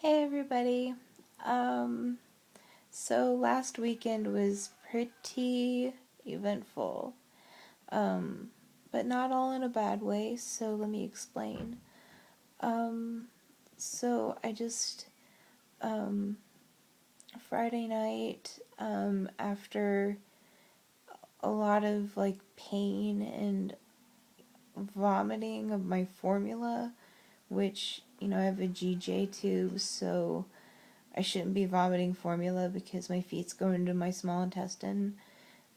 Hey everybody. Um, so last weekend was pretty eventful, um, but not all in a bad way, so let me explain. Um, so I just, um, Friday night, after a lot of like pain and vomiting of my formula, which, I have a GJ tube, so I shouldn't be vomiting formula because my feet's going into my small intestine.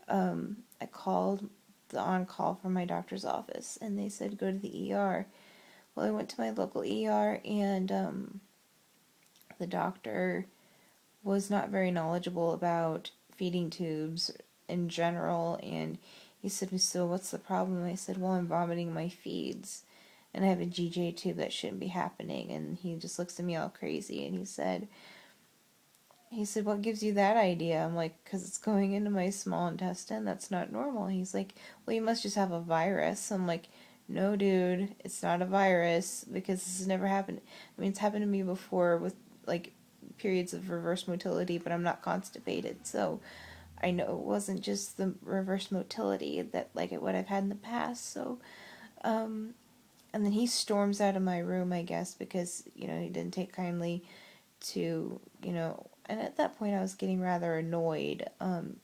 I called the on-call from my doctor's office and they said go to the ER. Well, I went to my local ER and the doctor was not very knowledgeable about feeding tubes in general, and he said, "So what's the problem?" I said, "Well, I'm vomiting my feeds and I have a GJ tube that shouldn't be happening." And he just looks at me all crazy and he said, "What gives you that idea?" I'm like, "Because it's going into my small intestine. That's not normal." He's like, "Well, you must just have a virus." I'm like, "No, dude, it's not a virus because this has never happened. I mean, it's happened to me before with like periods of reverse motility, but I'm not constipated. So I know it wasn't just the reverse motility that like what I've had in the past." So, um, and then he storms out of my room, I guess, because, he didn't take kindly to, and at that point I was getting rather annoyed.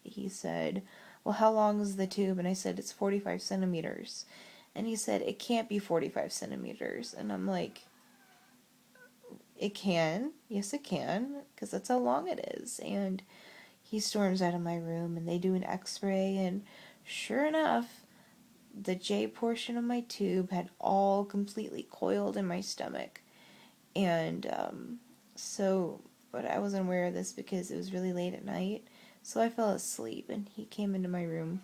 He said, "Well, how long is the tube?" And I said, "It's 45 centimeters." And he said, "It can't be 45 centimeters." And I'm like, "It can. Yes, it can, because that's how long it is." And he storms out of my room and they do an x-ray, and sure enough, the J portion of my tube had all completely coiled in my stomach. And so, but I wasn't aware of this because it was really late at night. So I fell asleep, and he came into my room,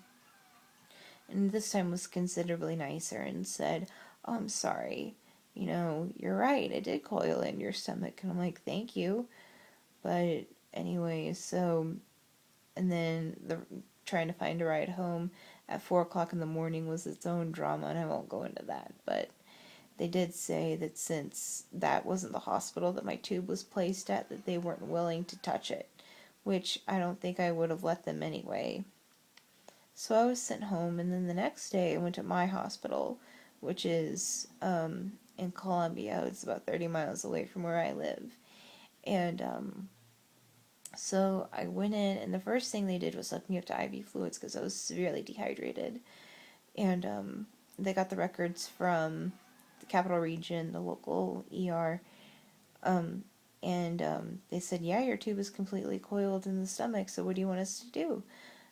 and this time was considerably nicer and said, "Oh, I'm sorry. You're right. It did coil in your stomach." And I'm like, "Thank you." But anyway, so, and then the trying to find a ride home at 4 o'clock in the morning was its own drama, and I won't go into that. But they did say that since that wasn't the hospital that my tube was placed at, that they weren't willing to touch it, which I don't think I would have let them anyway. So I was sent home, and then the next day I went to my hospital, which is in Columbia. It's about 30 miles away from where I live. And so I went in, and the first thing they did was hook me up to IV fluids because I was severely dehydrated. And they got the records from the Capital Region, the local ER, um, and they said, "Yeah, your tube is completely coiled in the stomach, so what do you want us to do?"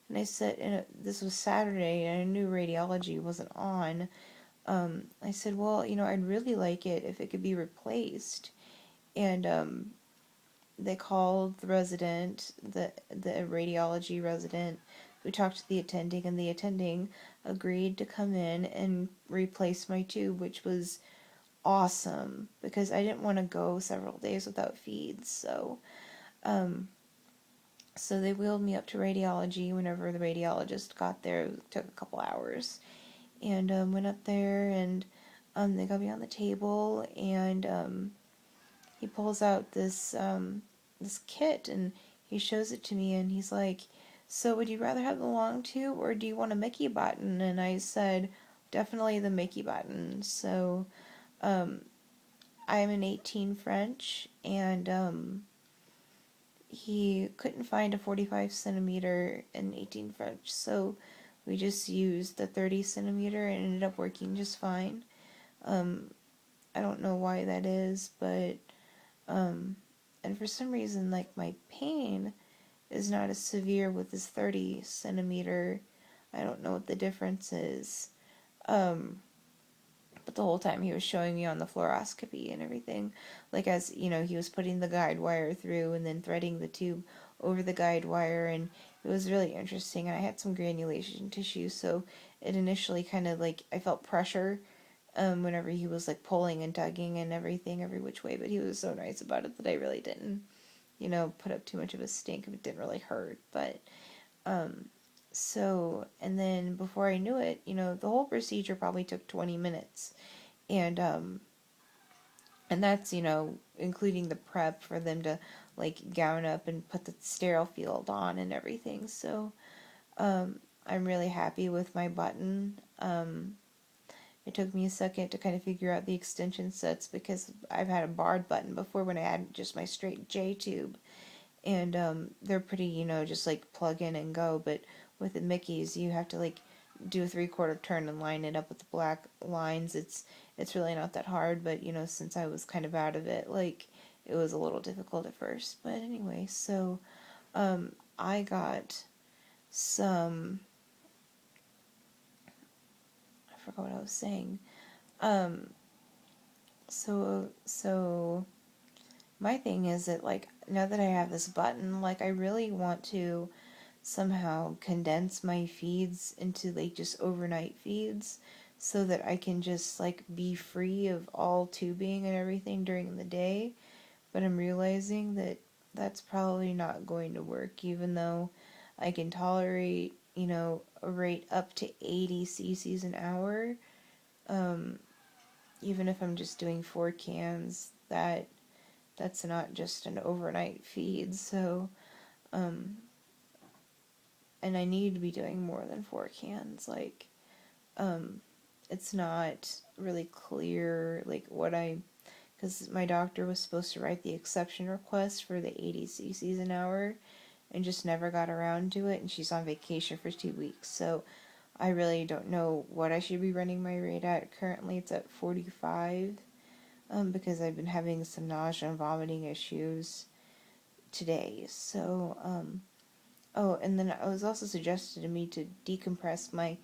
And I said, and this was Saturday, and I knew radiology wasn't on. I said, "Well, I'd really like it if it could be replaced." And they called the resident, the radiology resident, who talked to the attending, and the attending agreed to come in and replace my tube, which was awesome because I didn't want to go several days without feeds. Um, so they wheeled me up to radiology. Whenever the radiologist got there, it took a couple hours, and went up there, and they got me on the table, and he pulls out this kit, and he shows it to me, and he's like, "So would you rather have the long tube or do you want a Mickey button?" And I said, "Definitely the Mickey button." So um, I'm an 18 French, and he couldn't find a 45 centimeter in 18 French, so we just used the 30 centimeter and ended up working just fine. Um, I don't know why that is, but um, and for some reason, like, my pain is not as severe with this 30 centimeter. I don't know what the difference is. Um, but the whole time he was showing me on the fluoroscopy and everything, like, as he was putting the guide wire through and then threading the tube over the guide wire, and it was really interesting. And I had some granulation tissue, so it initially kind of like I felt pressure whenever he was like pulling and tugging and everything every which way, but he was so nice about it that I really didn't, put up too much of a stink. It didn't really hurt, but um, so, and then before I knew it, the whole procedure probably took 20 minutes. And And that's, including the prep for them to like gown up and put the sterile field on and everything. So I'm really happy with my button. It took me a second to kind of figure out the extension sets because I've had a barred button before when I had just my straight J tube. And they're pretty, just like plug in and go. But with the Mickeys, you have to like do a 3/4 turn and line it up with the black lines. It's really not that hard, but since I was kind of out of it, like it was a little difficult at first. But anyway, so I got some. I forgot what I was saying. Um, so my thing is that like now that I have this button, like I really want to somehow condense my feeds into like just overnight feeds so that I can just like be free of all tubing and everything during the day. But I'm realizing that that's probably not going to work, even though I can tolerate, a rate up to 80 cc's an hour. Um, Even if I'm just doing 4 cans, that's not just an overnight feed. So, um, and I need to be doing more than 4 cans. Like, um, it's not really clear, like, because my doctor was supposed to write the exception request for the 80 cc's an hour and just never got around to it, and she's on vacation for 2 weeks. So, I really don't know what I should be running my rate at. Currently, it's at 45, because I've been having some nausea and vomiting issues today. So, oh, and then it was also suggested to me to decompress my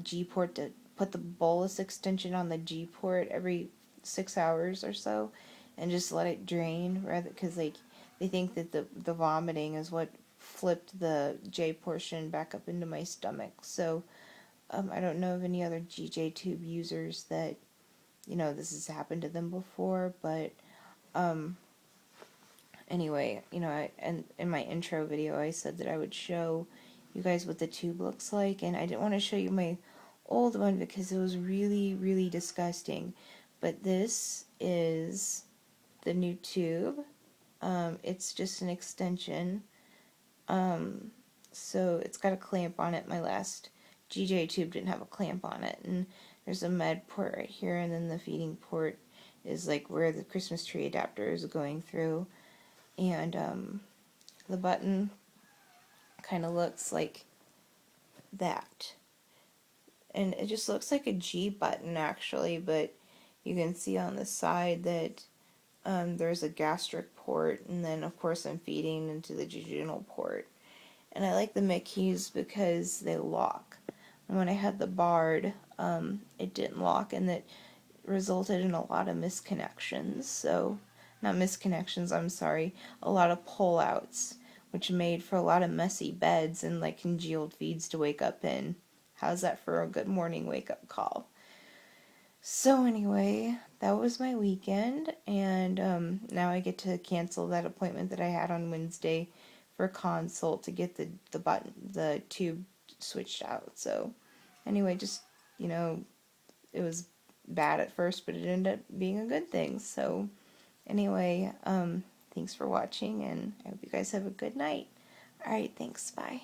G port, to put the bolus extension on the G port every 6 hours or so, and just let it drain, rather, because like they think that the vomiting is what flipped the J portion back up into my stomach. So I don't know of any other GJ tube users that this has happened to them before, but um, anyway, and in my intro video, I said that I would show you guys what the tube looks like, and I didn't want to show you my old one because it was really, really disgusting. But this is the new tube. It's just an extension. Um, so it's got a clamp on it. My last GJ tube didn't have a clamp on it, and there's a med port right here, and then the feeding port is like where the Christmas tree adapter is going through. And the button kind of looks like that. And it just looks like a G button actually, but you can see on the side that there's a gastric port, and then of course I'm feeding into the jejunal port. And I like the Mickeys because they lock. And when I had the barred, it didn't lock, and that resulted in a lot of misconnections. So, not misconnections, I'm sorry, a lot of pullouts, which made for a lot of messy beds and like congealed feeds to wake up in. How's that for a good morning wake up call? So anyway, that was my weekend, and now I get to cancel that appointment that I had on Wednesday for consult to get the tube switched out. So anyway, just it was bad at first, but it ended up being a good thing. So anyway, thanks for watching, and I hope you guys have a good night. All right, thanks. Bye.